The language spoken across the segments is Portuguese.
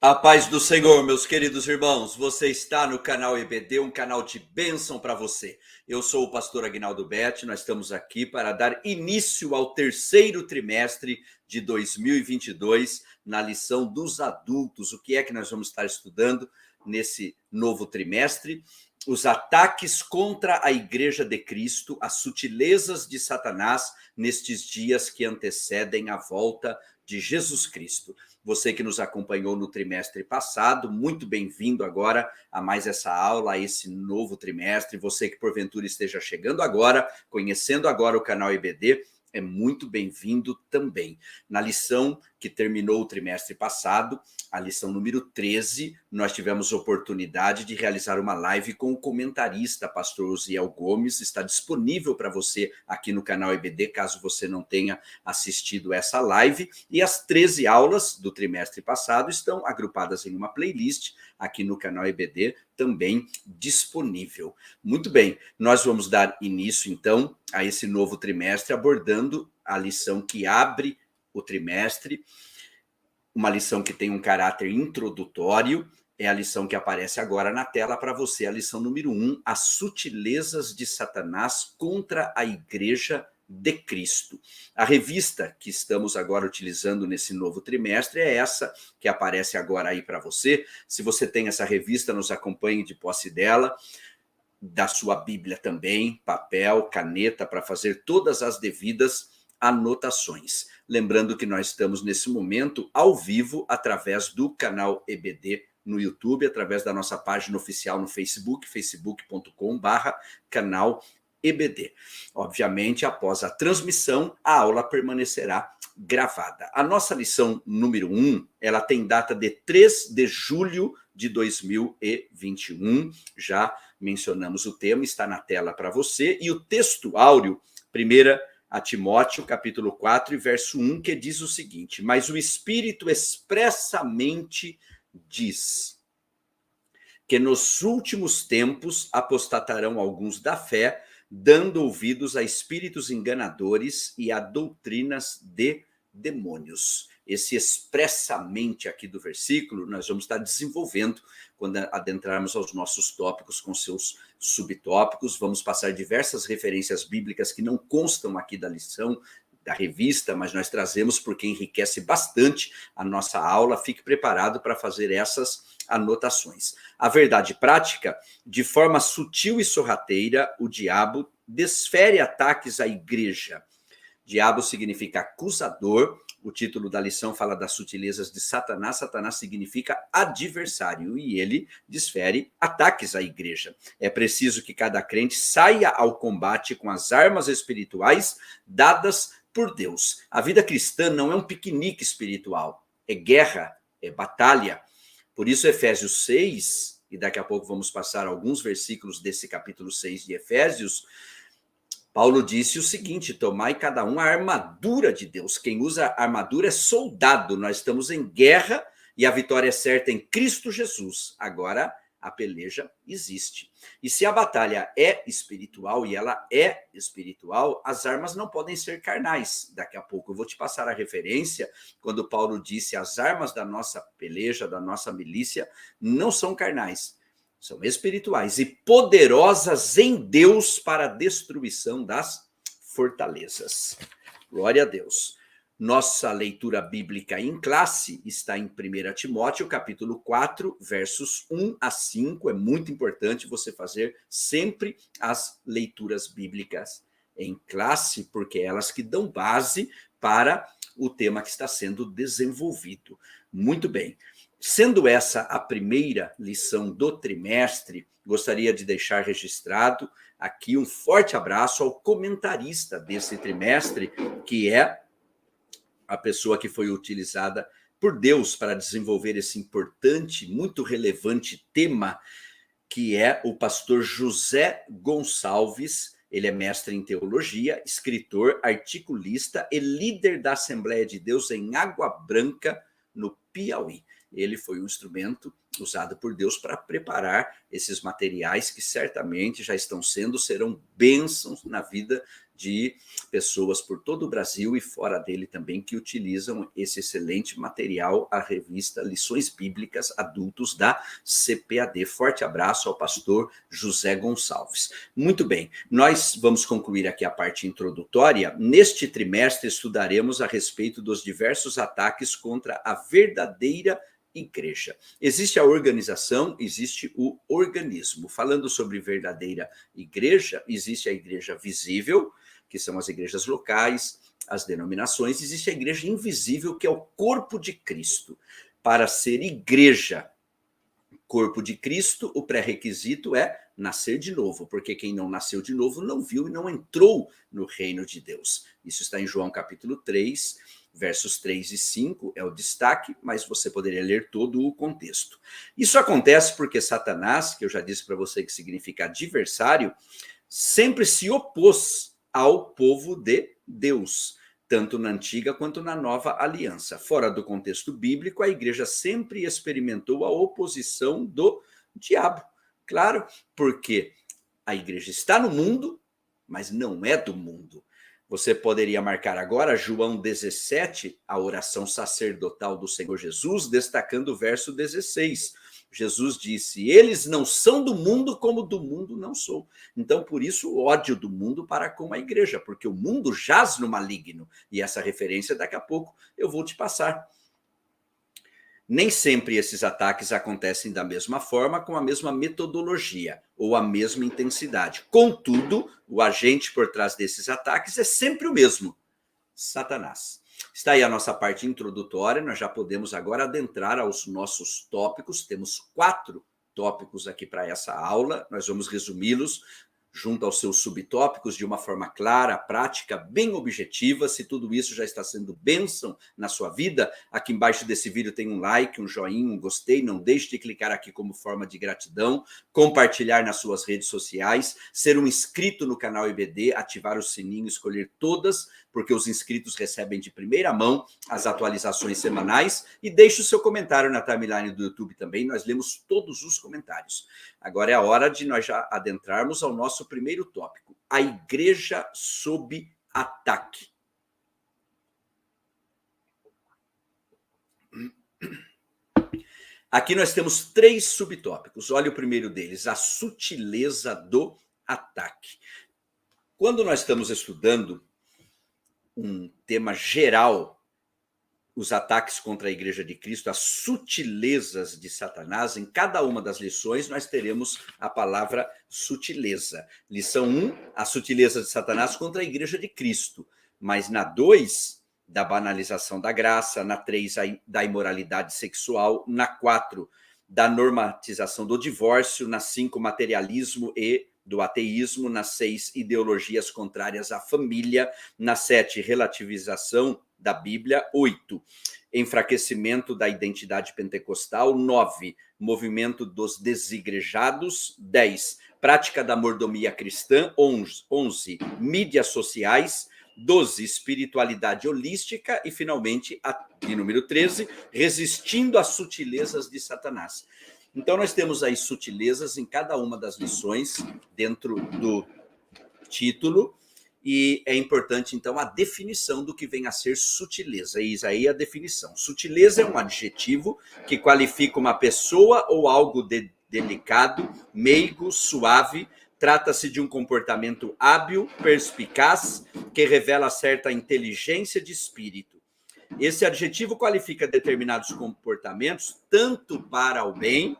A paz do Senhor, meus queridos irmãos, você está no canal EBD, um canal de bênção para você. Eu sou o pastor Aguinaldo Betti, nós estamos aqui para dar início ao terceiro trimestre de 2022, na lição dos adultos. O que é que nós vamos estar estudando nesse novo trimestre? Os ataques contra a Igreja de Cristo, as sutilezas de Satanás nestes dias que antecedem a volta de Jesus Cristo. Você que nos acompanhou no trimestre passado, muito bem-vindo agora a mais essa aula, a esse novo trimestre. Você que porventura esteja chegando agora, conhecendo agora o canal EBD, é muito bem-vindo também. Na lição que terminou o trimestre passado, a lição número 13, nós tivemos oportunidade de realizar uma live com o comentarista, pastor Uziel Gomes. Está disponível para você aqui no canal EBD, caso você não tenha assistido essa live. E as 13 aulas do trimestre passado estão agrupadas em uma playlist aqui no canal EBD, também disponível. Muito bem, nós vamos dar início, então, a esse novo trimestre, abordando a lição que abre o trimestre, uma lição que tem um caráter introdutório, é a lição que aparece agora na tela para você, a lição número 1, as sutilezas de Satanás contra a Igreja de Cristo. A revista que estamos agora utilizando nesse novo trimestre é essa que aparece agora aí para você. Se você tem essa revista, nos acompanhe de posse dela, da sua Bíblia também, papel, caneta, para fazer todas as devidas anotações. Lembrando que nós estamos nesse momento ao vivo através do canal EBD no YouTube, através da nossa página oficial no Facebook, facebook.com/canal EBD. Obviamente, após a transmissão, a aula permanecerá gravada. A nossa lição número 1, ela tem data de 3 de julho de 2021. Já mencionamos o tema, está na tela para você. E o texto áureo, 1 a Timóteo, capítulo 4, verso 1, que diz o seguinte: mas o Espírito expressamente diz que nos últimos tempos apostatarão alguns da fé, dando ouvidos a espíritos enganadores e a doutrinas de demônios. Esse expressamente aqui do versículo, nós vamos estar desenvolvendo quando adentrarmos aos nossos tópicos com seus subtópicos. Vamos passar diversas referências bíblicas que não constam aqui da lição, da revista, mas nós trazemos porque enriquece bastante a nossa aula. Fique preparado para fazer essas anotações. A verdade prática, de forma sutil e sorrateira, o diabo desfere ataques à igreja. Diabo significa acusador. O título da lição fala das sutilezas de Satanás. Satanás significa adversário e ele desfere ataques à igreja. É preciso que cada crente saia ao combate com as armas espirituais dadas por Deus. A vida cristã não é um piquenique espiritual, é guerra, é batalha. Por isso, Efésios 6, e daqui a pouco vamos passar alguns versículos desse capítulo 6 de Efésios, Paulo disse o seguinte: tomai cada um a armadura de Deus. Quem usa a armadura é soldado. Nós estamos em guerra e a vitória é certa em Cristo Jesus. Agora, a peleja existe. E se a batalha é espiritual, e ela é espiritual, as armas não podem ser carnais. Daqui a pouco eu vou te passar a referência, quando Paulo disse: as armas da nossa peleja, da nossa milícia, não são carnais, são espirituais e poderosas em Deus para a destruição das fortalezas. Glória a Deus. Nossa leitura bíblica em classe está em 1 Timóteo, capítulo 4, versos 1 a 5. É muito importante você fazer sempre as leituras bíblicas em classe, porque é elas que dão base para o tema que está sendo desenvolvido. Muito bem. Sendo essa a primeira lição do trimestre, gostaria de deixar registrado aqui um forte abraço ao comentarista desse trimestre, que é a pessoa que foi utilizada por Deus para desenvolver esse importante, muito relevante tema, que é o pastor José Gonçalves. Ele é mestre em teologia, escritor, articulista e líder da Assembleia de Deus em Água Branca, no Piauí. Ele foi um instrumento usado por Deus para preparar esses materiais que certamente já estão serão bênçãos na vida de pessoas por todo o Brasil e fora dele também que utilizam esse excelente material, a revista Lições Bíblicas Adultos da CPAD. Forte abraço ao pastor José Gonçalves. Muito bem, nós vamos concluir aqui a parte introdutória. Neste trimestre estudaremos a respeito dos diversos ataques contra a verdadeira igreja. Existe a organização, existe o organismo. Falando sobre verdadeira igreja, existe a igreja visível, que são as igrejas locais, as denominações, existe a igreja invisível, que é o corpo de Cristo. Para ser igreja, corpo de Cristo, o pré-requisito é nascer de novo, porque quem não nasceu de novo não viu e não entrou no reino de Deus. Isso está em João capítulo 3, versos 3 e 5, é o destaque, mas você poderia ler todo o contexto. Isso acontece porque Satanás, que eu já disse para você que significa adversário, sempre se opôs ao povo de Deus, tanto na antiga quanto na nova aliança. Fora do contexto bíblico, a igreja sempre experimentou a oposição do diabo. Claro, porque a igreja está no mundo, mas não é do mundo. Você poderia marcar agora João 17, a oração sacerdotal do Senhor Jesus, destacando o verso 16. Jesus disse: eles não são do mundo como do mundo não sou. Então, por isso, o ódio do mundo para com a igreja, porque o mundo jaz no maligno. E essa referência, daqui a pouco, eu vou te passar. Nem sempre esses ataques acontecem da mesma forma, com a mesma metodologia ou a mesma intensidade. Contudo, o agente por trás desses ataques é sempre o mesmo: Satanás. Está aí a nossa parte introdutória, nós já podemos agora adentrar aos nossos tópicos. Temos 4 tópicos aqui para essa aula, nós vamos resumi-los junto aos seus subtópicos de uma forma clara, prática, bem objetiva. Se tudo isso já está sendo bênção na sua vida, aqui embaixo desse vídeo tem um like, um joinha, um gostei. Não deixe de clicar aqui como forma de gratidão, compartilhar nas suas redes sociais, ser um inscrito no canal IBD, ativar o sininho, escolher todas, porque os inscritos recebem de primeira mão as atualizações semanais, e deixe o seu comentário na timeline do YouTube também, nós lemos todos os comentários. Agora é a hora de nós já adentrarmos ao nosso primeiro tópico: a igreja sob ataque. Aqui nós temos 3 subtópicos. Olha o primeiro deles: a sutileza do ataque. Quando nós estamos estudando um tema geral, os ataques contra a Igreja de Cristo, as sutilezas de Satanás, em cada uma das lições nós teremos a palavra sutileza. Lição 1, a sutileza de Satanás contra a Igreja de Cristo. Mas na 2, da banalização da graça, na 3, da imoralidade sexual, na 4, da normatização do divórcio, na 5, materialismo e do ateísmo, na 6, ideologias contrárias à família, na 7, relativização da Bíblia, 8, enfraquecimento da identidade pentecostal, 9, movimento dos desigrejados, 10, prática da mordomia cristã, 11, mídias sociais, 12, espiritualidade holística e, finalmente, de número 13, resistindo às sutilezas de Satanás. Então, nós temos aí sutilezas em cada uma das lições dentro do título, e é importante, então, a definição do que vem a ser sutileza. Eis aí a definição. Sutileza é um adjetivo que qualifica uma pessoa ou algo delicado, meigo, suave. Trata-se de um comportamento hábil, perspicaz, que revela certa inteligência de espírito. Esse adjetivo qualifica determinados comportamentos tanto para o bem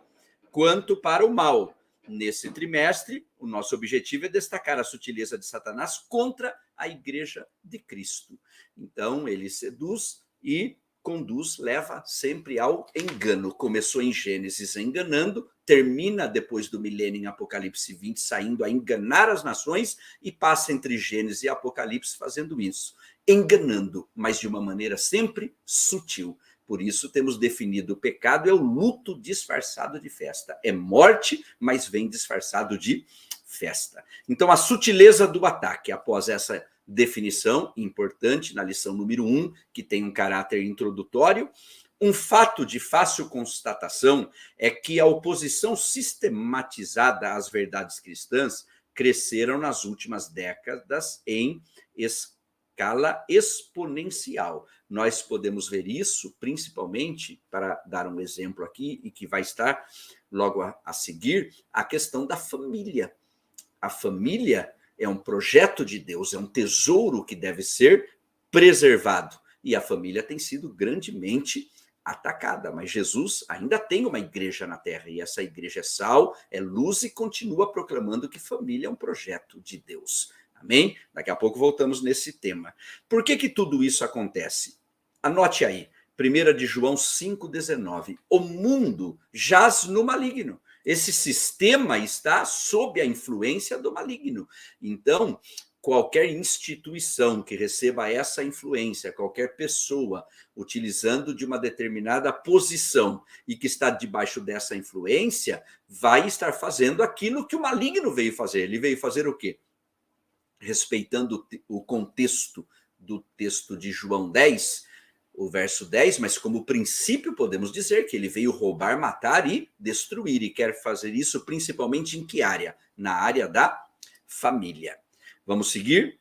quanto para o mal. Nesse trimestre, o nosso objetivo é destacar a sutileza de Satanás contra a Igreja de Cristo. Então, ele seduz e conduz, leva sempre ao engano. Começou em Gênesis enganando, termina depois do milênio em Apocalipse 20, saindo a enganar as nações, e passa entre Gênesis e Apocalipse fazendo isso, enganando, mas de uma maneira sempre sutil. Por isso temos definido: o pecado é o luto disfarçado de festa. É morte, mas vem disfarçado de festa. Então, a sutileza do ataque. Após essa definição importante na lição número 1, que tem um caráter introdutório, um fato de fácil constatação é que a oposição sistematizada às verdades cristãs cresceram nas últimas décadas em escala exponencial. Nós podemos ver isso, principalmente, para dar um exemplo aqui, e que vai estar logo a seguir, a questão da família. A família é um projeto de Deus, é um tesouro que deve ser preservado. E a família tem sido grandemente atacada, mas Jesus ainda tem uma igreja na terra, e essa igreja é sal, é luz e continua proclamando que família é um projeto de Deus. Amém? Daqui a pouco voltamos nesse tema. Por que tudo isso acontece? Anote aí, 1 de João 5,19. O mundo jaz no maligno. Esse sistema está sob a influência do maligno. Então, qualquer instituição que receba essa influência, qualquer pessoa utilizando de uma determinada posição e que está debaixo dessa influência, vai estar fazendo aquilo que o maligno veio fazer. Ele veio fazer o quê? Respeitando o contexto do texto de João 10, o verso 10, mas como princípio podemos dizer que ele veio roubar, matar e destruir, e quer fazer isso principalmente em que área? Na área da família. Vamos seguir?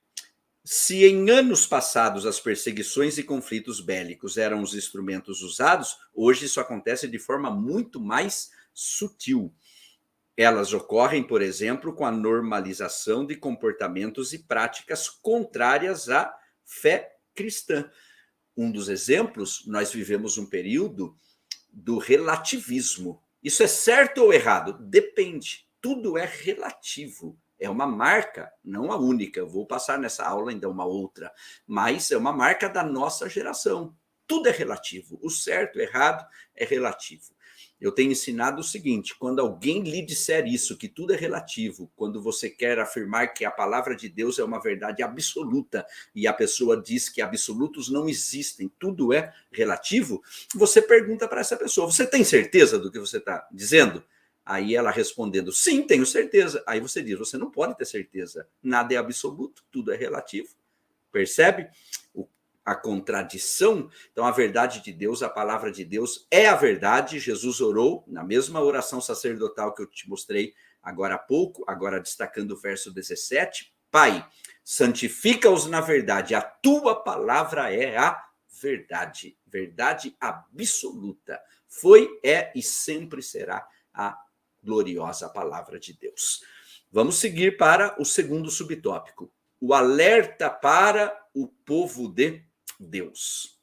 Se em anos passados as perseguições e conflitos bélicos eram os instrumentos usados, hoje isso acontece de forma muito mais sutil. Elas ocorrem, por exemplo, com a normalização de comportamentos e práticas contrárias à fé cristã. Um dos exemplos, nós vivemos um período do relativismo. Isso é certo ou errado? Depende. Tudo é relativo. É uma marca, não a única. Eu vou passar nessa aula ainda uma outra, mas é uma marca da nossa geração. Tudo é relativo. O certo, o errado é relativo. Eu tenho ensinado o seguinte: quando alguém lhe disser isso, que tudo é relativo, quando você quer afirmar que a palavra de Deus é uma verdade absoluta e a pessoa diz que absolutos não existem, tudo é relativo, você pergunta para essa pessoa: você tem certeza do que você está dizendo? Aí ela respondendo: sim, tenho certeza. Aí você diz: você não pode ter certeza, nada é absoluto, tudo é relativo. Percebe a contradição? Então, a verdade de Deus, a palavra de Deus é a verdade. Jesus orou na mesma oração sacerdotal que eu te mostrei agora há pouco, agora destacando o verso 17: Pai, santifica-os na verdade, a tua palavra é a verdade, verdade absoluta. Foi, é e sempre será a gloriosa palavra de Deus. Vamos seguir para o segundo subtópico: o alerta para o povo de Deus.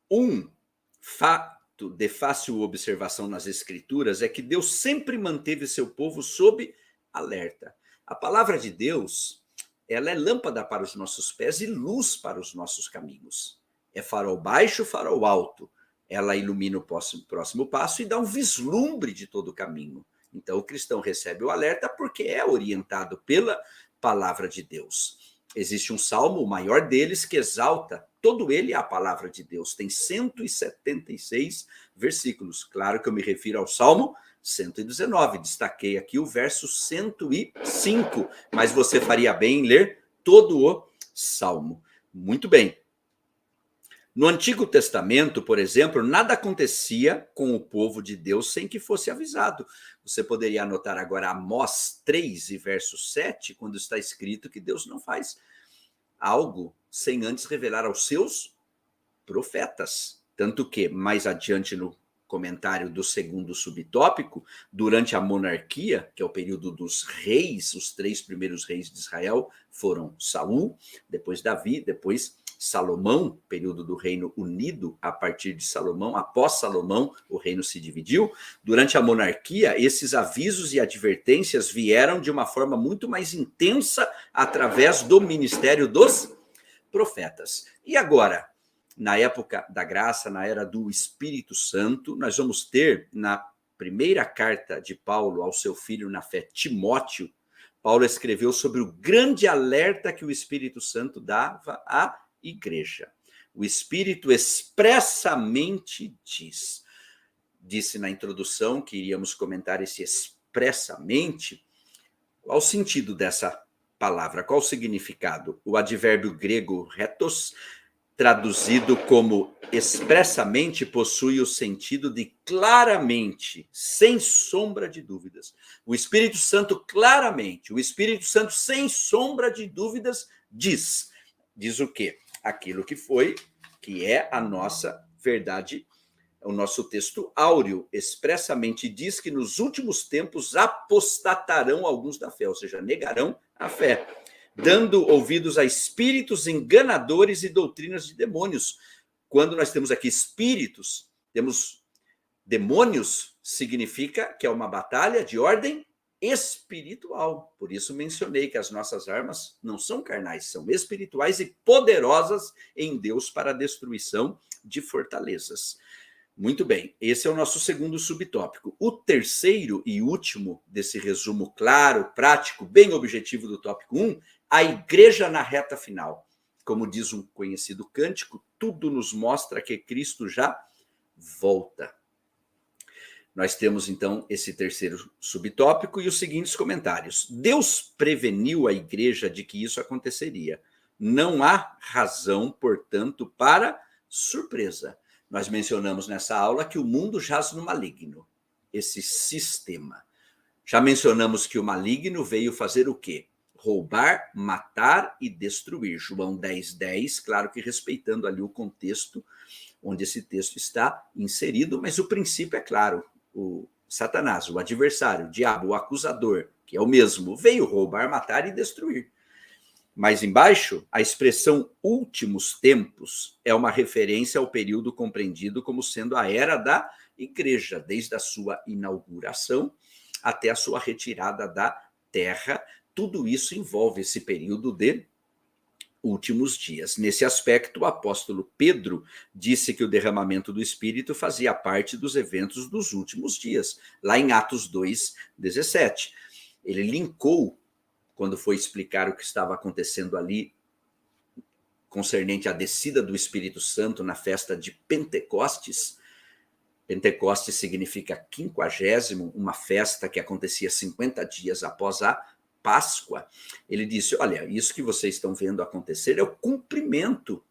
Um fato de fácil observação nas Escrituras é que Deus sempre manteve seu povo sob alerta. A palavra de Deus, ela é lâmpada para os nossos pés e luz para os nossos caminhos. É farol baixo, farol alto. Ela ilumina o próximo passo e dá um vislumbre de todo o caminho. Então, o cristão recebe o alerta porque é orientado pela palavra de Deus. Existe um salmo, o maior deles, que exalta todo ele a palavra de Deus. Tem 176 versículos. Claro que eu me refiro ao Salmo 119. Destaquei aqui o verso 105. Mas você faria bem em ler todo o Salmo. Muito bem. No Antigo Testamento, por exemplo, nada acontecia com o povo de Deus sem que fosse avisado. Você poderia anotar agora Amós 3 e verso 7, quando está escrito que Deus não faz algo sem antes revelar aos seus profetas. Tanto que, mais adiante no comentário do segundo subtópico, durante a monarquia, que é o período dos reis, os 3 primeiros reis de Israel foram Saul, depois Davi, depois Salomão, período do reino unido. A partir de Salomão, após Salomão, o reino se dividiu. Durante a monarquia, esses avisos e advertências vieram de uma forma muito mais intensa através do ministério dos profetas. E agora, na época da graça, na era do Espírito Santo, nós vamos ter, na primeira carta de Paulo ao seu filho na fé, Timóteo, Paulo escreveu sobre o grande alerta que o Espírito Santo dava à igreja. O Espírito expressamente disse na introdução que iríamos comentar esse expressamente. Qual o sentido dessa palavra? Qual o significado? O advérbio grego retos, traduzido como expressamente, possui o sentido de claramente, sem sombra de dúvidas. O Espírito Santo claramente, o Espírito Santo sem sombra de dúvidas diz. Diz o quê? Aquilo que é a nossa verdade. O nosso texto áureo expressamente diz que nos últimos tempos apostatarão alguns da fé, ou seja, negarão a fé, dando ouvidos a espíritos enganadores e doutrinas de demônios. Quando nós temos aqui espíritos, temos demônios, significa que é uma batalha de ordem espiritual. Por isso mencionei que as nossas armas não são carnais, são espirituais e poderosas em Deus para a destruição de fortalezas. Muito bem, esse é o nosso segundo subtópico. O terceiro e último desse resumo claro, prático, bem objetivo do tópico 1, a igreja na reta final. Como diz um conhecido cântico, tudo nos mostra que Cristo já volta. Nós temos, então, esse terceiro subtópico e os seguintes comentários. Deus preveniu a igreja de que isso aconteceria. Não há razão, portanto, para surpresa. Nós mencionamos nessa aula que o mundo jaz no maligno, esse sistema. Já mencionamos que o maligno veio fazer o quê? Roubar, matar e destruir. João 10:10, claro que respeitando ali o contexto onde esse texto está inserido, mas o princípio é claro. O Satanás, o adversário, o diabo, o acusador, que é o mesmo, veio roubar, matar e destruir. Mais embaixo, a expressão últimos tempos é uma referência ao período compreendido como sendo a era da igreja, desde a sua inauguração até a sua retirada da terra. Tudo isso envolve esse período de últimos dias. Nesse aspecto, o apóstolo Pedro disse que o derramamento do Espírito fazia parte dos eventos dos últimos dias, lá em Atos 2:17. Ele linkou, quando foi explicar o que estava acontecendo ali, concernente à descida do Espírito Santo na festa de Pentecostes. Pentecostes significa 50º, uma festa que acontecia 50 dias após a Páscoa. Ele disse, olha, isso que vocês estão vendo acontecer é o cumprimento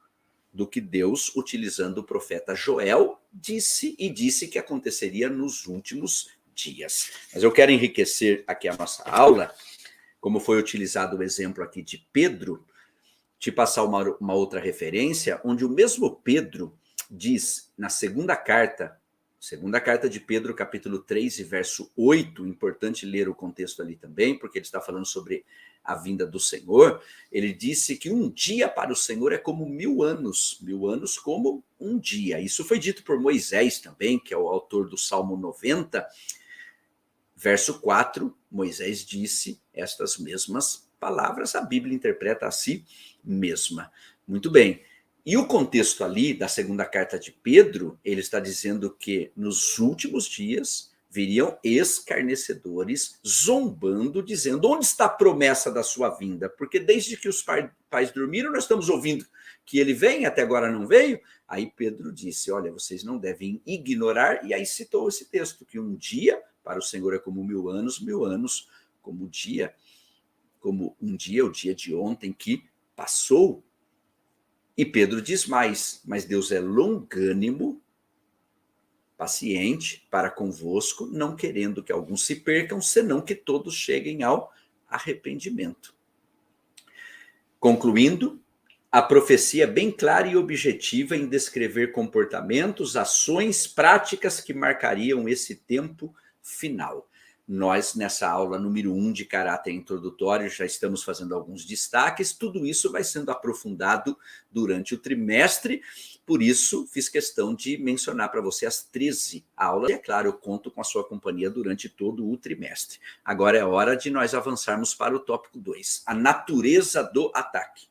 do que Deus, utilizando o profeta Joel, disse que aconteceria nos últimos dias. Mas eu quero enriquecer aqui a nossa aula, como foi utilizado o exemplo aqui de Pedro, te passar uma outra referência, onde o mesmo Pedro diz na segunda carta de Pedro, capítulo 3 e verso 8, importante ler o contexto ali também, porque ele está falando sobre a vinda do Senhor. Ele disse que um dia para o Senhor é como 1000 anos como um dia. Isso foi dito por Moisés também, que é o autor do Salmo 90, verso 4, Moisés disse estas mesmas palavras, a Bíblia interpreta a si mesma. Muito bem. E o contexto ali da segunda carta de Pedro, ele está dizendo que nos últimos dias viriam escarnecedores zombando, dizendo, onde está a promessa da sua vinda? Porque desde que os pais dormiram, nós estamos ouvindo que ele vem, até agora não veio. Aí Pedro disse, olha, vocês não devem ignorar, e aí citou esse texto, que um dia para o Senhor é como 1000 anos como um dia, o dia de ontem que passou. E Pedro diz mais, mas Deus é longânimo, paciente para convosco, não querendo que alguns se percam, senão que todos cheguem ao arrependimento. Concluindo, a profecia é bem clara e objetiva em descrever comportamentos, ações, práticas que marcariam esse tempo final. Nós, nessa aula número 1 de caráter introdutório, já estamos fazendo alguns destaques, tudo isso vai sendo aprofundado durante o trimestre, por isso fiz questão de mencionar para você as 13 aulas, e é claro, eu conto com a sua companhia durante todo o trimestre. Agora é hora de nós avançarmos para o tópico 2, a natureza do ataque.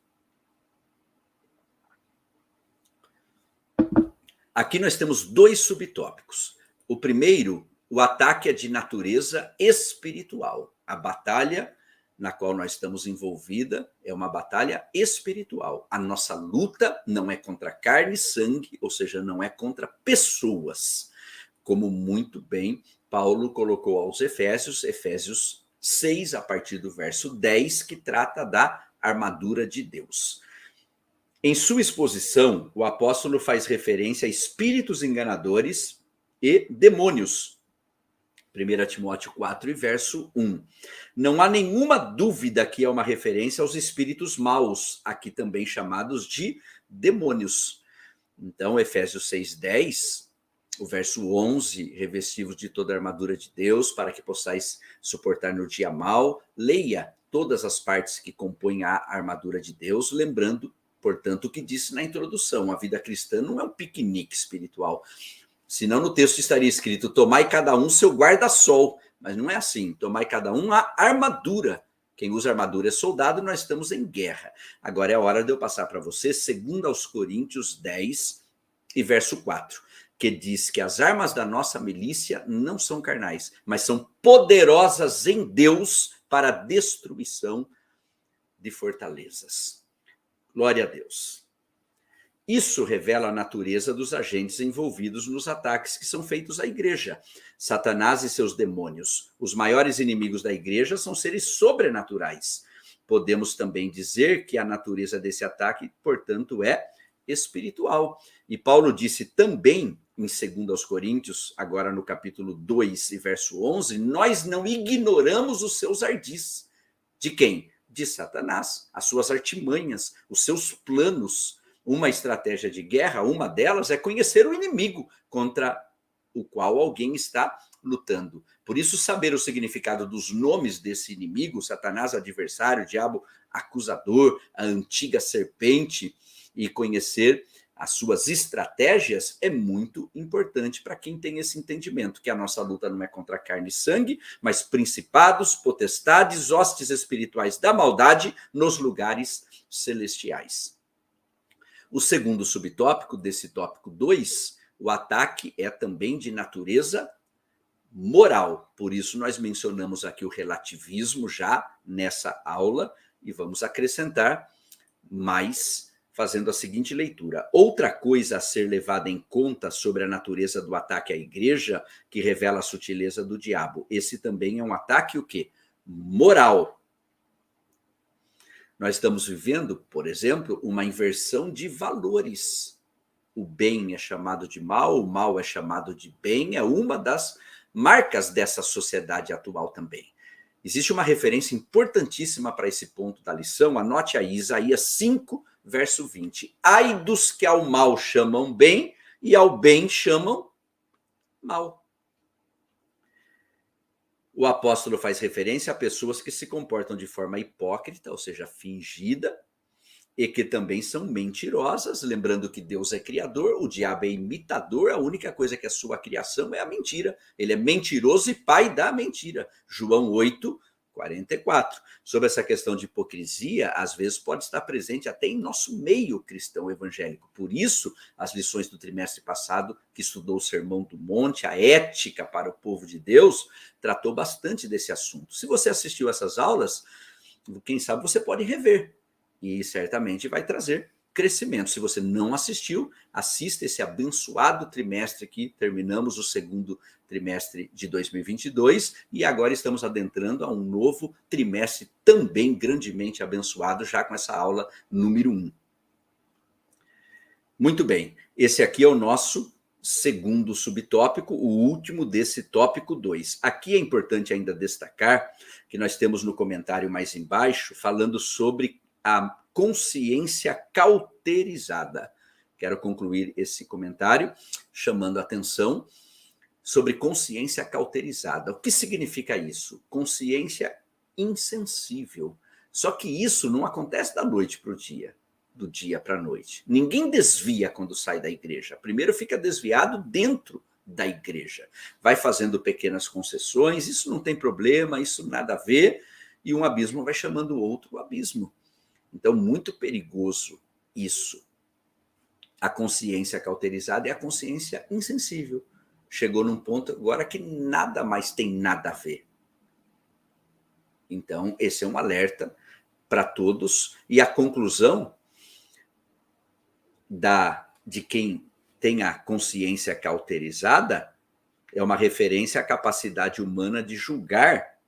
Aqui nós temos 2 subtópicos. O primeiro, o ataque é de natureza espiritual. A batalha na qual nós estamos envolvida é uma batalha espiritual. A nossa luta não é contra carne e sangue, ou seja, não é contra pessoas. Como muito bem Paulo colocou aos Efésios 6, a partir do verso 10, que trata da armadura de Deus. Em sua exposição, o apóstolo faz referência a espíritos enganadores e demônios, 1 Timóteo 4 e verso 1. Não há nenhuma dúvida que é uma referência aos espíritos maus, aqui também chamados de demônios. Então, Efésios 6:10, o verso 11, revestivos de toda a armadura de Deus, para que possais suportar no dia mau. Leia todas as partes que compõem a armadura de Deus, lembrando, portanto, o que disse na introdução: a vida cristã não é um piquenique espiritual. Senão no texto estaria escrito: tomai cada um seu guarda-sol. Mas não é assim. Tomai cada um a armadura. Quem usa armadura é soldado, nós estamos em guerra. Agora é a hora de eu passar para você 2 Coríntios 10 e verso 4, que diz que as armas da nossa milícia não são carnais, mas são poderosas em Deus para a destruição de fortalezas. Glória a Deus. Isso revela a natureza dos agentes envolvidos nos ataques que são feitos à igreja. Satanás e seus demônios. Os maiores inimigos da igreja são seres sobrenaturais. Podemos também dizer que a natureza desse ataque, portanto, é espiritual. E Paulo disse também em 2 Coríntios, agora no capítulo 2 e verso 11, nós não ignoramos os seus ardis. De quem? De Satanás, as suas artimanhas, os seus planos. Uma estratégia de guerra, uma delas é conhecer o inimigo contra o qual alguém está lutando. Por isso, saber o significado dos nomes desse inimigo, Satanás, adversário, diabo, acusador, a antiga serpente, e conhecer as suas estratégias é muito importante para quem tem esse entendimento, que a nossa luta não é contra carne e sangue, mas principados, potestades, hostes espirituais da maldade nos lugares celestiais. O segundo subtópico desse tópico 2, o ataque é também de natureza moral. Por isso nós mencionamos aqui o relativismo já nessa aula e vamos acrescentar mais fazendo a seguinte leitura. Outra coisa a ser levada em conta sobre a natureza do ataque à igreja, que revela a sutileza do diabo. Esse também é um ataque o quê? Moral. Nós estamos vivendo, por exemplo, uma inversão de valores. O bem é chamado de mal, o mal é chamado de bem, é uma das marcas dessa sociedade atual também. Existe uma referência importantíssima para esse ponto da lição, anote aí, Isaías 5, verso 20. Ai dos que ao mal chamam bem e ao bem chamam mal. O apóstolo faz referência a pessoas que se comportam de forma hipócrita, ou seja, fingida, e que também são mentirosas, lembrando que Deus é criador, o diabo é imitador, a única coisa que é sua criação é a mentira. Ele é mentiroso e pai da mentira. João 8, 44. Sobre essa questão de hipocrisia, às vezes pode estar presente até em nosso meio cristão evangélico. Por isso, as lições do trimestre passado, que estudou o Sermão do Monte, a ética para o povo de Deus, tratou bastante desse assunto. Se você assistiu essas aulas, quem sabe você pode rever. E certamente vai trazer crescimento. Se você não assistiu, assista esse abençoado trimestre que terminamos o segundo trimestre de 2022 e agora estamos adentrando a um novo trimestre também grandemente abençoado, já com essa aula número 1. Muito bem, esse aqui é o nosso segundo subtópico, o último desse tópico 2. Aqui é importante ainda destacar que nós temos no comentário mais embaixo falando sobre a consciência cauterizada. Quero concluir esse comentário chamando a atenção sobre consciência cauterizada. O que significa isso? Consciência insensível. Só que isso não acontece da noite para o dia, do dia para a noite. Ninguém desvia quando sai da igreja. Primeiro fica desviado dentro da igreja. Vai fazendo pequenas concessões, isso não tem problema, isso nada a ver, e um abismo vai chamando o outro abismo. Então, muito perigoso isso. A consciência cauterizada é a consciência insensível. Chegou num ponto agora que nada mais tem nada a ver. Então, esse é um alerta para todos. E a conclusão de quem tem a consciência cauterizada é uma referência à capacidade humana de julgar,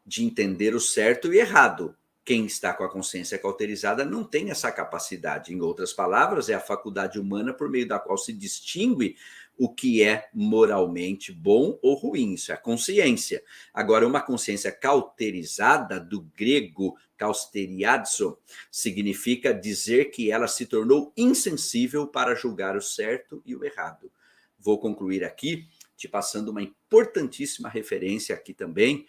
de entender o certo e o errado. Quem está com a consciência cauterizada não tem essa capacidade. Em outras palavras, é a faculdade humana por meio da qual se distingue o que é moralmente bom ou ruim. Isso é a consciência. Agora, uma consciência cauterizada, do grego kausteriazo, significa dizer que ela se tornou insensível para julgar o certo e o errado. Vou concluir aqui, te passando uma importantíssima referência aqui também.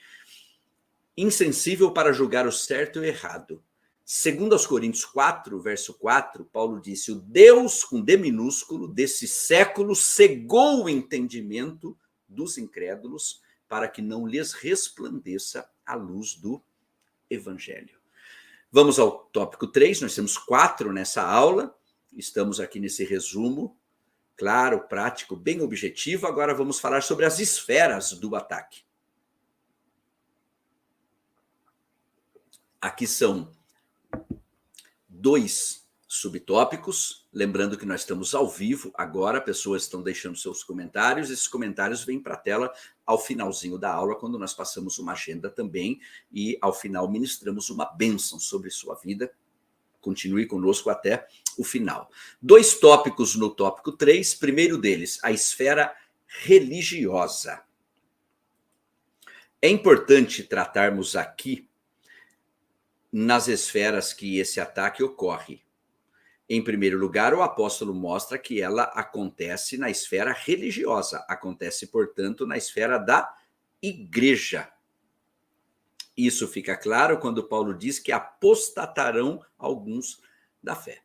Insensível para julgar o certo e o errado. Segundo aos Coríntios 4, verso 4, Paulo disse: o Deus, com D minúsculo, desse século, cegou o entendimento dos incrédulos para que não lhes resplandeça a luz do Evangelho. Vamos ao tópico 3, nós temos 4 nessa aula, estamos aqui nesse resumo, claro, prático, bem objetivo. Agora vamos falar sobre as esferas do ataque. Aqui são 2 subtópicos, lembrando que nós estamos ao vivo agora, pessoas estão deixando seus comentários, esses comentários vêm para a tela ao finalzinho da aula, quando nós passamos uma agenda também, e ao final ministramos uma bênção sobre sua vida. Continue conosco até o final. 2 tópicos no tópico 3, primeiro deles, a esfera religiosa. É importante tratarmos aqui nas esferas que esse ataque ocorre. Em primeiro lugar, o apóstolo mostra que ela acontece na esfera religiosa, acontece, portanto, na esfera da igreja. Isso fica claro quando Paulo diz que apostatarão alguns da fé.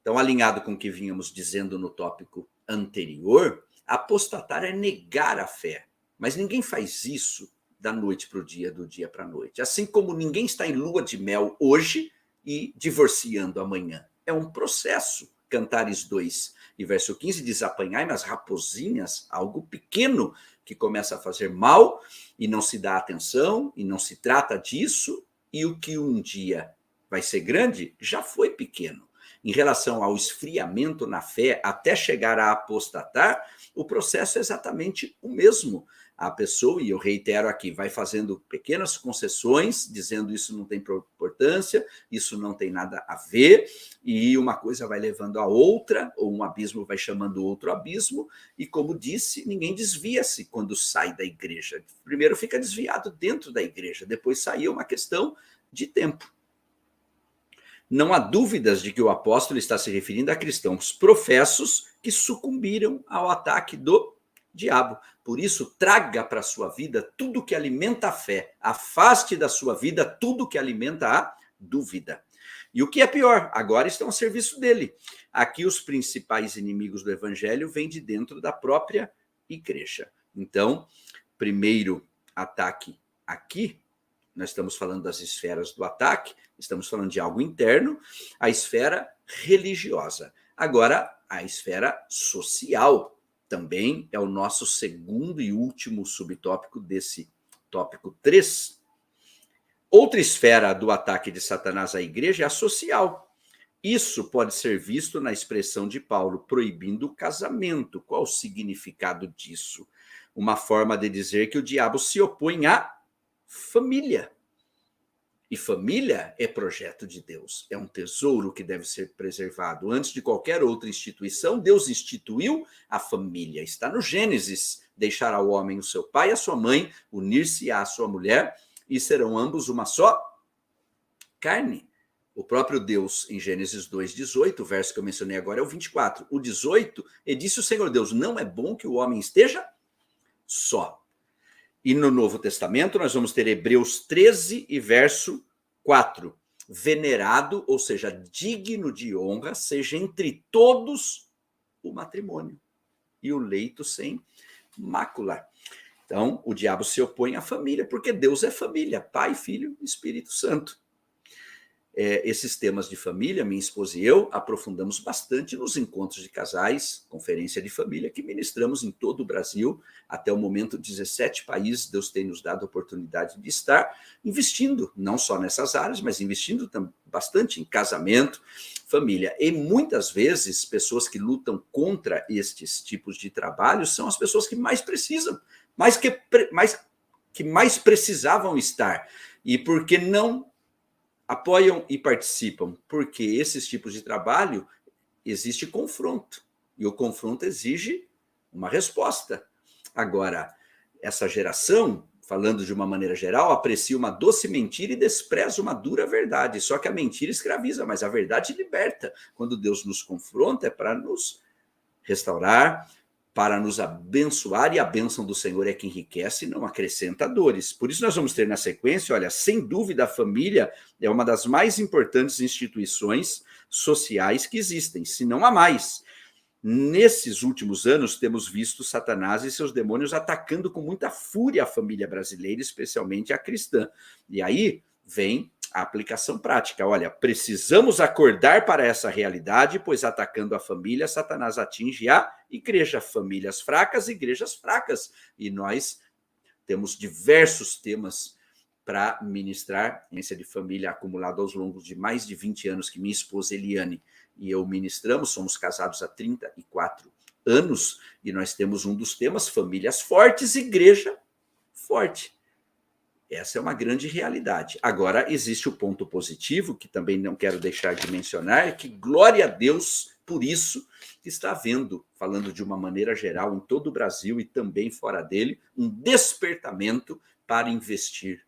Então, alinhado com o que vínhamos dizendo no tópico anterior, apostatar é negar a fé, mas ninguém faz isso da noite para o dia, do dia para a noite. Assim como ninguém está em lua de mel hoje e divorciando amanhã. É um processo. Cantares 2 e verso 15 diz: apanhai-me as raposinhas, algo pequeno que começa a fazer mal e não se dá atenção e não se trata disso, e o que um dia vai ser grande já foi pequeno. Em relação ao esfriamento na fé até chegar a apostatar, o processo é exatamente o mesmo. A pessoa, e eu reitero aqui, vai fazendo pequenas concessões, dizendo isso não tem importância, isso não tem nada a ver, e uma coisa vai levando a outra, ou um abismo vai chamando outro abismo, e como disse, ninguém desvia-se quando sai da igreja. Primeiro fica desviado dentro da igreja, depois sai, é uma questão de tempo. Não há dúvidas de que o apóstolo está se referindo a cristãos professos que sucumbiram ao ataque do diabo. Por isso, traga para a sua vida tudo que alimenta a fé. Afaste da sua vida tudo que alimenta a dúvida. E o que é pior, agora estão a serviço dele. Aqui os principais inimigos do evangelho vêm de dentro da própria igreja. Então, primeiro ataque aqui, nós estamos falando das esferas do ataque, estamos falando de algo interno, a esfera religiosa. Agora, a esfera social também é o nosso segundo e último subtópico desse tópico 3. Outra esfera do ataque de Satanás à igreja é a social. Isso pode ser visto na expressão de Paulo proibindo o casamento. Qual o significado disso? Uma forma de dizer que o diabo se opõe à família. E família é projeto de Deus, é um tesouro que deve ser preservado. Antes de qualquer outra instituição, Deus instituiu a família. Está no Gênesis: deixará o homem o seu pai e a sua mãe, unir-se à sua mulher, e serão ambos uma só carne. O próprio Deus, em Gênesis 2:18, o verso que eu mencionei agora é o 24. O 18, e disse o Senhor Deus: não é bom que o homem esteja só. E no Novo Testamento nós vamos ter Hebreus 13 e verso 4. Venerado, ou seja, digno de honra, seja entre todos o matrimônio e o leito sem mácula. Então, o diabo se opõe à família, porque Deus é família, Pai, Filho e Espírito Santo. Esses temas de família, minha esposa e eu aprofundamos bastante nos encontros de casais, conferência de família, que ministramos em todo o Brasil. Até o momento, 17 países, Deus tem nos dado a oportunidade de estar investindo, não só nessas áreas, mas investindo bastante em casamento, família. E muitas vezes, pessoas que lutam contra estes tipos de trabalho são as pessoas que mais precisam, que mais precisavam estar. E porque não apoiam e participam, porque esses tipos de trabalho existe confronto, e o confronto exige uma resposta. Agora, essa geração, falando de uma maneira geral, aprecia uma doce mentira e despreza uma dura verdade. Só que a mentira escraviza, mas a verdade liberta. Quando Deus nos confronta, é para nos restaurar, para nos abençoar, e a bênção do Senhor é que enriquece e não acrescenta dores. Por isso nós vamos ter na sequência, olha, sem dúvida a família é uma das mais importantes instituições sociais que existem, se não a mais. Nesses últimos anos, temos visto Satanás e seus demônios atacando com muita fúria a família brasileira, especialmente a cristã. E aí vem a aplicação prática. Olha, precisamos acordar para essa realidade, pois atacando a família, Satanás atinge a igreja. Famílias fracas, igrejas fracas. E nós temos diversos temas para ministrar. Ciência de família acumulado aos longos de mais de 20 anos que minha esposa Eliane e eu ministramos, somos casados há 34 anos, e nós temos um dos temas, famílias fortes, igreja forte. Essa é uma grande realidade. Agora, existe o ponto positivo, que também não quero deixar de mencionar, é que glória a Deus por isso que está havendo, falando de uma maneira geral, em todo o Brasil e também fora dele, um despertamento para investir.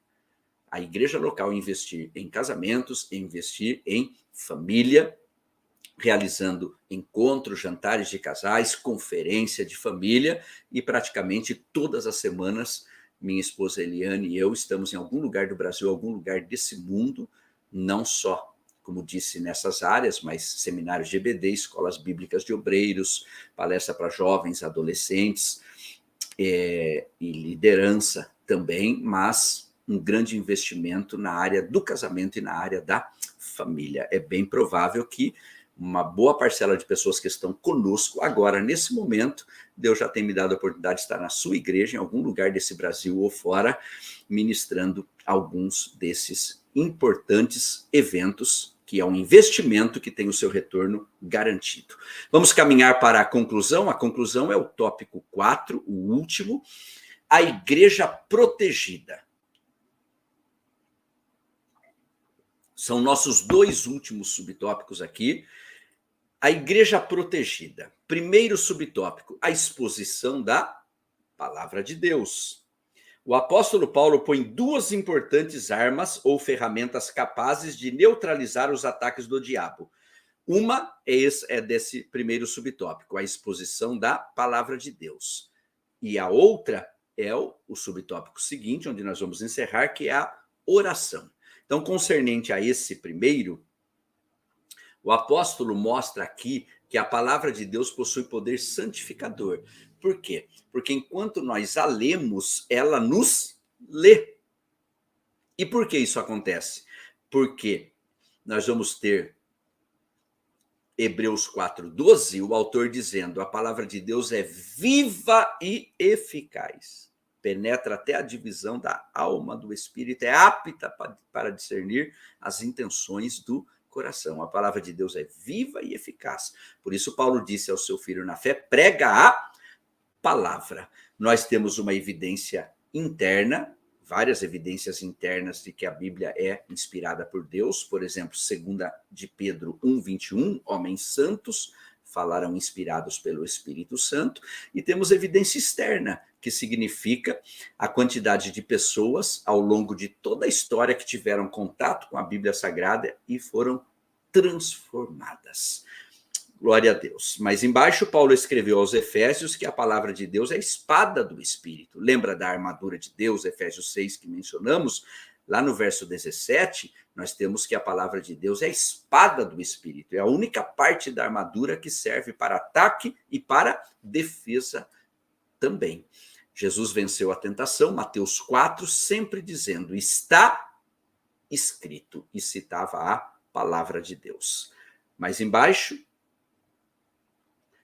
A igreja local investir em casamentos, investir em família, realizando encontros, jantares de casais, conferência de família, e praticamente todas as semanas minha esposa Eliane e eu estamos em algum lugar do Brasil, algum lugar desse mundo, não só, como disse, nessas áreas, mas seminários de EBD, escolas bíblicas de obreiros, palestra para jovens, adolescentes, e liderança também, mas um grande investimento na área do casamento e na área da família. É bem provável que uma boa parcela de pessoas que estão conosco agora, nesse momento, Deus já tem me dado a oportunidade de estar na sua igreja, em algum lugar desse Brasil ou fora, ministrando alguns desses importantes eventos, que é um investimento que tem o seu retorno garantido. Vamos caminhar para a conclusão. A conclusão é o tópico 4, o último, a igreja protegida. São nossos dois últimos subtópicos aqui. A igreja protegida. Primeiro subtópico, a exposição da palavra de Deus. O apóstolo Paulo põe duas importantes armas ou ferramentas capazes de neutralizar os ataques do diabo. Uma é desse primeiro subtópico, a exposição da palavra de Deus. E a outra é o subtópico seguinte, onde nós vamos encerrar, que é a oração. Então, concernente a esse primeiro, o apóstolo mostra aqui que a palavra de Deus possui poder santificador. Por quê? Porque enquanto nós a lemos, ela nos lê. E por que isso acontece? Porque nós vamos ter Hebreus 4:12, o autor dizendo: a palavra de Deus é viva e eficaz. Penetra até a divisão da alma, do espírito, é apta para discernir as intenções do coração. A palavra de Deus é viva e eficaz. Por isso, Paulo disse ao seu filho na fé: prega a palavra. Nós temos uma evidência interna, várias evidências internas de que a Bíblia é inspirada por Deus. Por exemplo, 2 de Pedro 1:21, homens santos falaram inspirados pelo Espírito Santo. E temos evidência externa, que significa a quantidade de pessoas ao longo de toda a história que tiveram contato com a Bíblia Sagrada e foram transformadas. Glória a Deus. Mas embaixo, Paulo escreveu aos Efésios que a palavra de Deus é a espada do Espírito. Lembra da armadura de Deus, Efésios 6, que mencionamos? Lá no verso 17, nós temos que a palavra de Deus é a espada do Espírito. É a única parte da armadura que serve para ataque e para defesa também. Jesus venceu a tentação, Mateus 4, sempre dizendo: está escrito, e citava a palavra de Deus. Mas embaixo,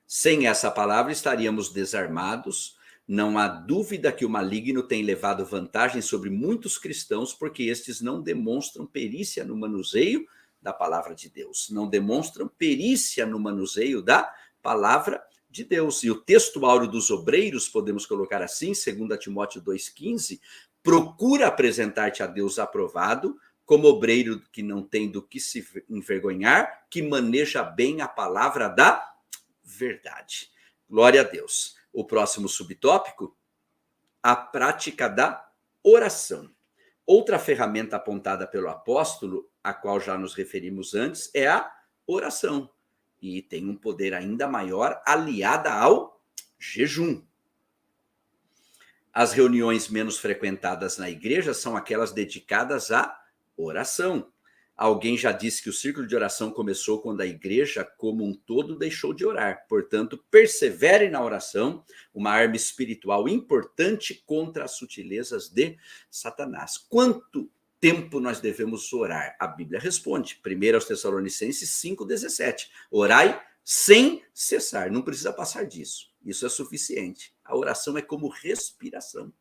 sem essa palavra estaríamos desarmados. Não há dúvida que o maligno tem levado vantagem sobre muitos cristãos, porque estes não demonstram perícia no manuseio da palavra de Deus, não demonstram perícia no manuseio da palavra de Deus. E o texto áureo dos obreiros, podemos colocar assim, 2 Timóteo 2,15, procura apresentar-te a Deus aprovado, como obreiro que não tem do que se envergonhar, que maneja bem a palavra da verdade. Glória a Deus. O próximo subtópico, a prática da oração. Outra ferramenta apontada pelo apóstolo, a qual já nos referimos antes, é a oração. E tem um poder ainda maior aliada ao jejum. As reuniões menos frequentadas na igreja são aquelas dedicadas à oração. Alguém já disse que o círculo de oração começou quando a igreja como um todo deixou de orar. Portanto, persevere na oração, uma arma espiritual importante contra as sutilezas de Satanás. Quanto tempo nós devemos orar? A Bíblia responde, 1 aos Tessalonicenses 5,17. Orai sem cessar, não precisa passar disso. Isso é suficiente. A oração é como respiração.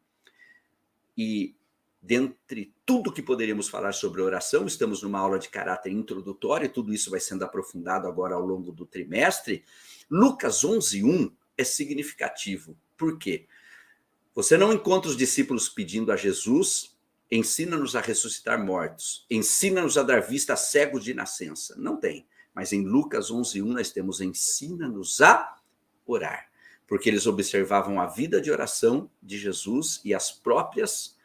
E dentre tudo que poderíamos falar sobre oração, estamos numa aula de caráter introdutório, e tudo isso vai sendo aprofundado agora ao longo do trimestre. Lucas 11:1 é significativo. Por quê? Você não encontra os discípulos pedindo a Jesus, ensina-nos a ressuscitar mortos, ensina-nos a dar vista a cegos de nascença. Não tem. Mas em Lucas 11:1 nós temos ensina-nos a orar. Porque eles observavam a vida de oração de Jesus e as próprias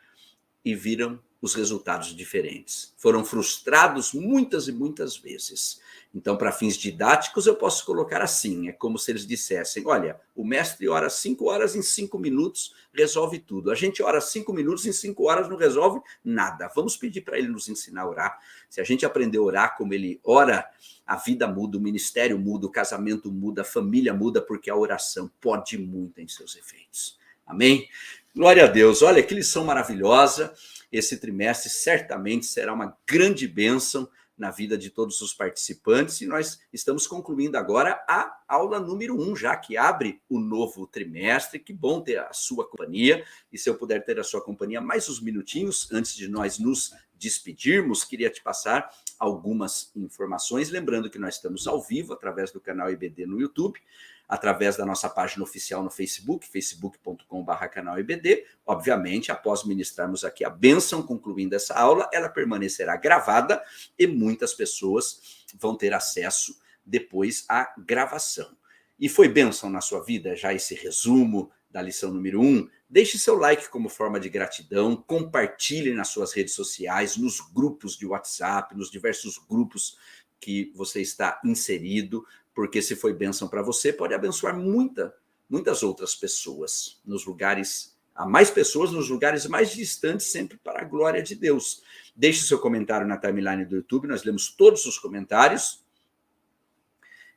e viram os resultados diferentes. Foram frustrados muitas e muitas vezes. Então, para fins didáticos, eu posso colocar assim, é como se eles dissessem, olha, o mestre ora 5 horas em 5 minutos, resolve tudo. A gente ora 5 minutos em 5 horas, não resolve nada. Vamos pedir para ele nos ensinar a orar. Se a gente aprender a orar como ele ora, a vida muda, o ministério muda, o casamento muda, a família muda, porque a oração pode muito em seus efeitos. Amém? Glória a Deus. Olha que lição maravilhosa. Esse trimestre certamente será uma grande bênção na vida de todos os participantes. E nós estamos concluindo agora a aula número 1, já que abre o novo trimestre. Que bom ter a sua companhia. E se eu puder ter a sua companhia mais uns minutinhos antes de nós nos despedirmos, queria te passar algumas informações. Lembrando que nós estamos ao vivo através do canal IBD no YouTube, através da nossa página oficial no Facebook, facebook.com/canal IBD. Obviamente, após ministrarmos aqui a bênção, concluindo essa aula, ela permanecerá gravada e muitas pessoas vão ter acesso depois à gravação. E foi bênção na sua vida já esse resumo da lição número 1? Deixe seu like como forma de gratidão, compartilhe nas suas redes sociais, nos grupos de WhatsApp, nos diversos grupos que você está inserido, porque se foi bênção para você, pode abençoar muitas outras pessoas, nos lugares, a mais pessoas nos lugares mais distantes, sempre para a glória de Deus. Deixe seu comentário na timeline do YouTube, nós lemos todos os comentários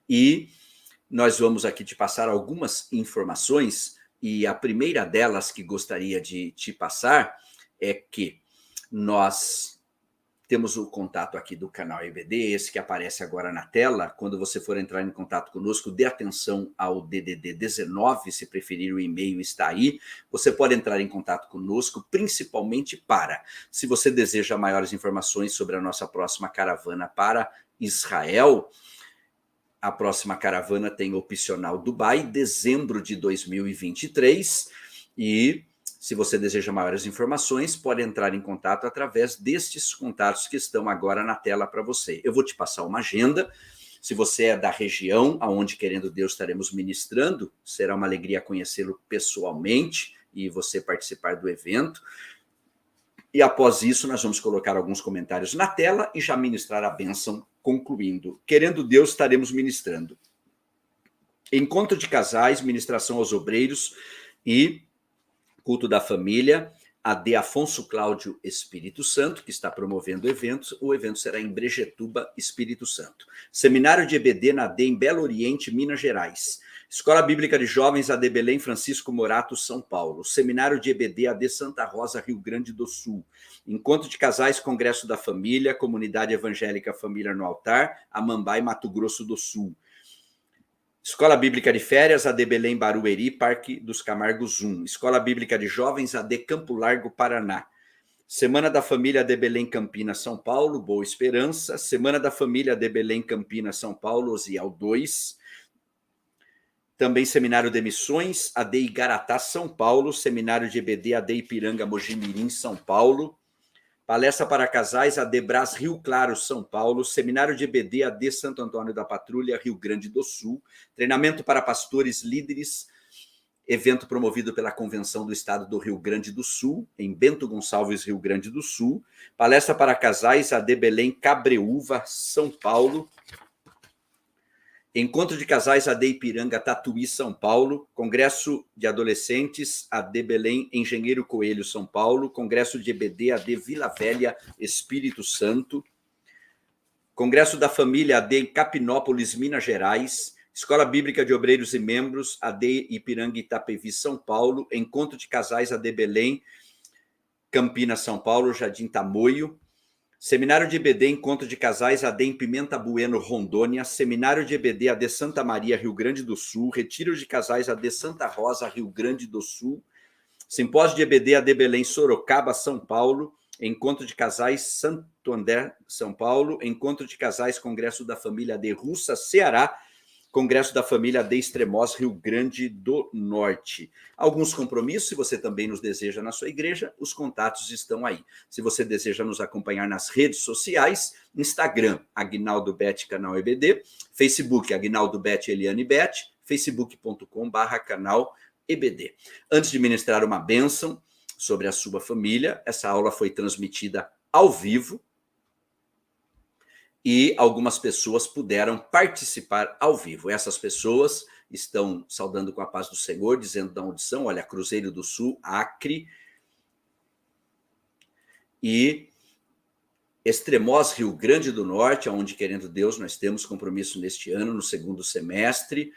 e nós vamos aqui te passar algumas informações, e a primeira delas que gostaria de te passar é que nós temos o contato aqui do canal IBD, esse que aparece agora na tela. Quando você for entrar em contato conosco, dê atenção ao DDD 19, se preferir, o e-mail está aí. Você pode entrar em contato conosco, principalmente para, se você deseja maiores informações sobre a nossa próxima caravana para Israel. A próxima caravana tem opcional Dubai, dezembro de 2023, e se você deseja maiores informações, pode entrar em contato através destes contatos que estão agora na tela para você. Eu vou te passar uma agenda. Se você é da região, aonde, querendo Deus, estaremos ministrando, será uma alegria conhecê-lo pessoalmente e você participar do evento. E após isso, nós vamos colocar alguns comentários na tela e já ministrar a bênção, concluindo. Querendo Deus, estaremos ministrando encontro de casais, ministração aos obreiros e culto da família, AD Afonso Cláudio Espírito Santo, que está promovendo eventos. O evento será em Brejetuba, Espírito Santo. Seminário de EBD na AD em Belo Oriente, Minas Gerais. Escola Bíblica de Jovens AD Belém Francisco Morato, São Paulo. Seminário de EBD AD Santa Rosa, Rio Grande do Sul. Encontro de casais, Congresso da Família, Comunidade Evangélica Família no Altar, Amambai, Mato Grosso do Sul. Escola Bíblica de Férias, AD Belém Barueri, Parque dos Camargos 1. Escola Bíblica de Jovens, AD Campo Largo, Paraná. Semana da Família, AD Belém Campinas, São Paulo, Boa Esperança. Semana da Família, AD Belém Campinas, São Paulo, Osiel 2. Também Seminário de Missões, AD Igaratá, São Paulo. Seminário de EBD, AD Ipiranga, Mogi Mirim, São Paulo. Palestra para casais, AD Brás, Rio Claro, São Paulo. Seminário de EBD, AD Santo Antônio da Patrulha, Rio Grande do Sul. Treinamento para pastores líderes, evento promovido pela Convenção do Estado do Rio Grande do Sul, em Bento Gonçalves, Rio Grande do Sul. Palestra para casais, AD Belém, Cabreúva, São Paulo. Encontro de casais, AD Ipiranga, Tatuí, São Paulo. Congresso de adolescentes, AD Belém, Engenheiro Coelho, São Paulo. Congresso de EBD, AD Vila Velha, Espírito Santo. Congresso da Família, AD Capinópolis, Minas Gerais. Escola Bíblica de Obreiros e Membros, AD Ipiranga, Itapevi, São Paulo. Encontro de casais, AD Belém, Campinas, São Paulo, Jardim Tamoio. Seminário de EBD, Encontro de Casais, AD em Pimenta Bueno, Rondônia. Seminário de EBD, AD Santa Maria, Rio Grande do Sul. Retiro de Casais, AD Santa Rosa, Rio Grande do Sul. Simpósio de EBD, AD Belém, Sorocaba, São Paulo. Encontro de Casais, Santo André, São Paulo. Encontro de Casais, Congresso da Família, AD Russa, Ceará. Congresso da Família de Extremoz, Rio Grande do Norte. Alguns compromissos, se você também nos deseja na sua igreja, os contatos estão aí. Se você deseja nos acompanhar nas redes sociais, Instagram, Aguinaldo Bet, canal EBD, Facebook, Aguinaldo Bet, Eliane Bet, facebook.com/canal EBD. Antes de ministrar uma bênção sobre a sua família, essa aula foi transmitida ao vivo, e algumas pessoas puderam participar ao vivo. Essas pessoas estão saudando com a paz do Senhor, dizendo da audição, olha, Cruzeiro do Sul, Acre e Extremoz, Rio Grande do Norte, onde, querendo Deus, nós temos compromisso neste ano, no segundo semestre.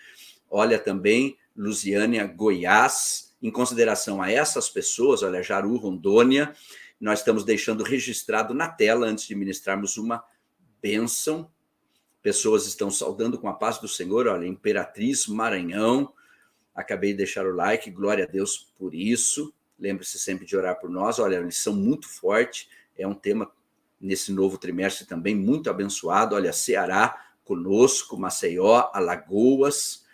Olha também Lusiânia, Goiás. Em consideração a essas pessoas, olha, Jaru, Rondônia, nós estamos deixando registrado na tela, antes de ministrarmos uma bênção. Pessoas estão saudando com a paz do Senhor, olha, Imperatriz, Maranhão. Acabei de deixar o like, glória a Deus por isso. Lembre-se sempre de orar por nós. Olha, a lição muito forte, é um tema nesse novo trimestre também muito abençoado. Olha, Ceará conosco, Maceió, Alagoas.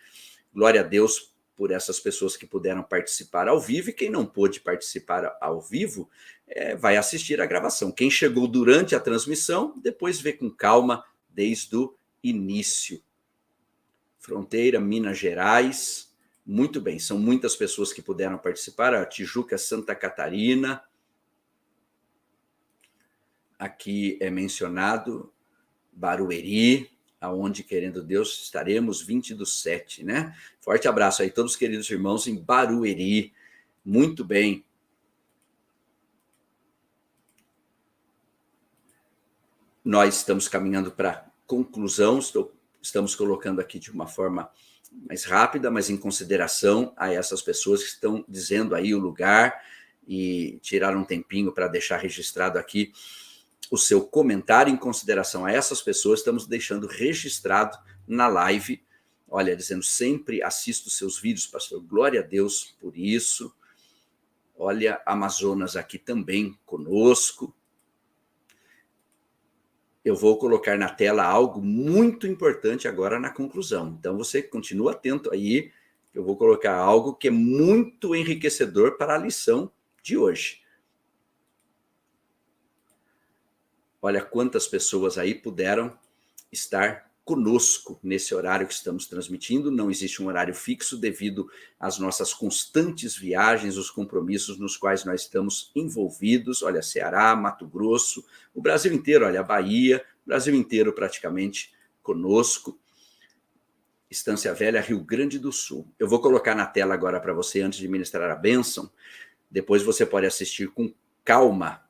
Glória a Deus por essas pessoas que puderam participar ao vivo, e quem não pôde participar ao vivo, vai assistir a gravação. Quem chegou durante a transmissão, depois vê com calma desde o início. Fronteira, Minas Gerais, muito bem, são muitas pessoas que puderam participar, a Tijuca, Santa Catarina, aqui é mencionado Barueri, aonde, querendo Deus, estaremos 20/7, né? Forte abraço aí, todos os queridos irmãos em Barueri. Muito bem. Nós estamos caminhando para a conclusão, estamos colocando aqui de uma forma mais rápida, mas em consideração a essas pessoas que estão dizendo aí o lugar e tiraram um tempinho para deixar registrado aqui o seu comentário. Em consideração a essas pessoas, estamos deixando registrado na live, olha, dizendo, sempre assisto seus vídeos, pastor, glória a Deus por isso. Olha, Amazonas aqui também conosco. Eu vou colocar na tela algo muito importante agora na conclusão, então você continua atento aí, eu vou colocar algo que é muito enriquecedor para a lição de hoje. Olha quantas pessoas aí puderam estar conosco nesse horário que estamos transmitindo. Não existe um horário fixo devido às nossas constantes viagens, os compromissos nos quais nós estamos envolvidos. Olha, Ceará, Mato Grosso, o Brasil inteiro, olha, a Bahia, o Brasil inteiro praticamente conosco. Estância Velha, Rio Grande do Sul. Eu vou colocar na tela agora para você, antes de ministrar a bênção. Depois você pode assistir com calma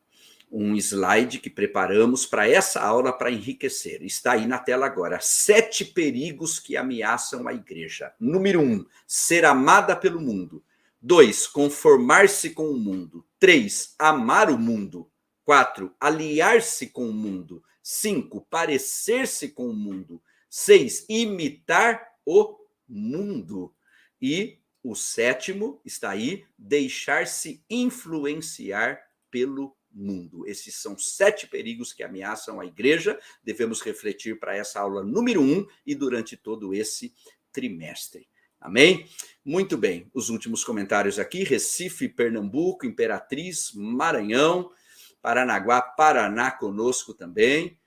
um slide que preparamos para essa aula para enriquecer. Está aí na tela agora. 7 perigos que ameaçam a igreja. Número 1, ser amada pelo mundo. 2, conformar-se com o mundo. 3, amar o mundo. 4, aliar-se com o mundo. 5, parecer-se com o mundo. 6, imitar o mundo. E o 7º está aí, deixar-se influenciar pelo mundo. Esses são 7 perigos que ameaçam a igreja. Devemos refletir para essa aula número 1 e durante todo esse trimestre. Amém? Muito bem. Os últimos comentários aqui: Recife, Pernambuco, Imperatriz, Maranhão. Paranaguá, Paraná conosco também.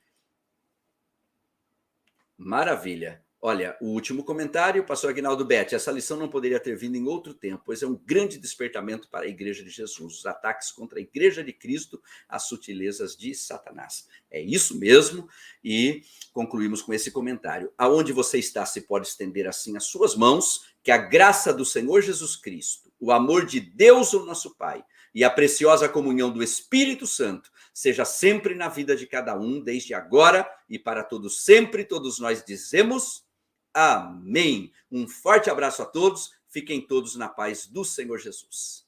Maravilha. Olha, o último comentário, pastor Aguinaldo Betti, essa lição não poderia ter vindo em outro tempo, pois é um grande despertamento para a Igreja de Jesus, os ataques contra a Igreja de Cristo, as sutilezas de Satanás. É isso mesmo, e concluímos com esse comentário. Aonde você está, se pode estender assim as suas mãos, que a graça do Senhor Jesus Cristo, o amor de Deus, o nosso Pai, e a preciosa comunhão do Espírito Santo seja sempre na vida de cada um, desde agora e para todos sempre. Todos nós dizemos amém. Um forte abraço a todos, fiquem todos na paz do Senhor Jesus.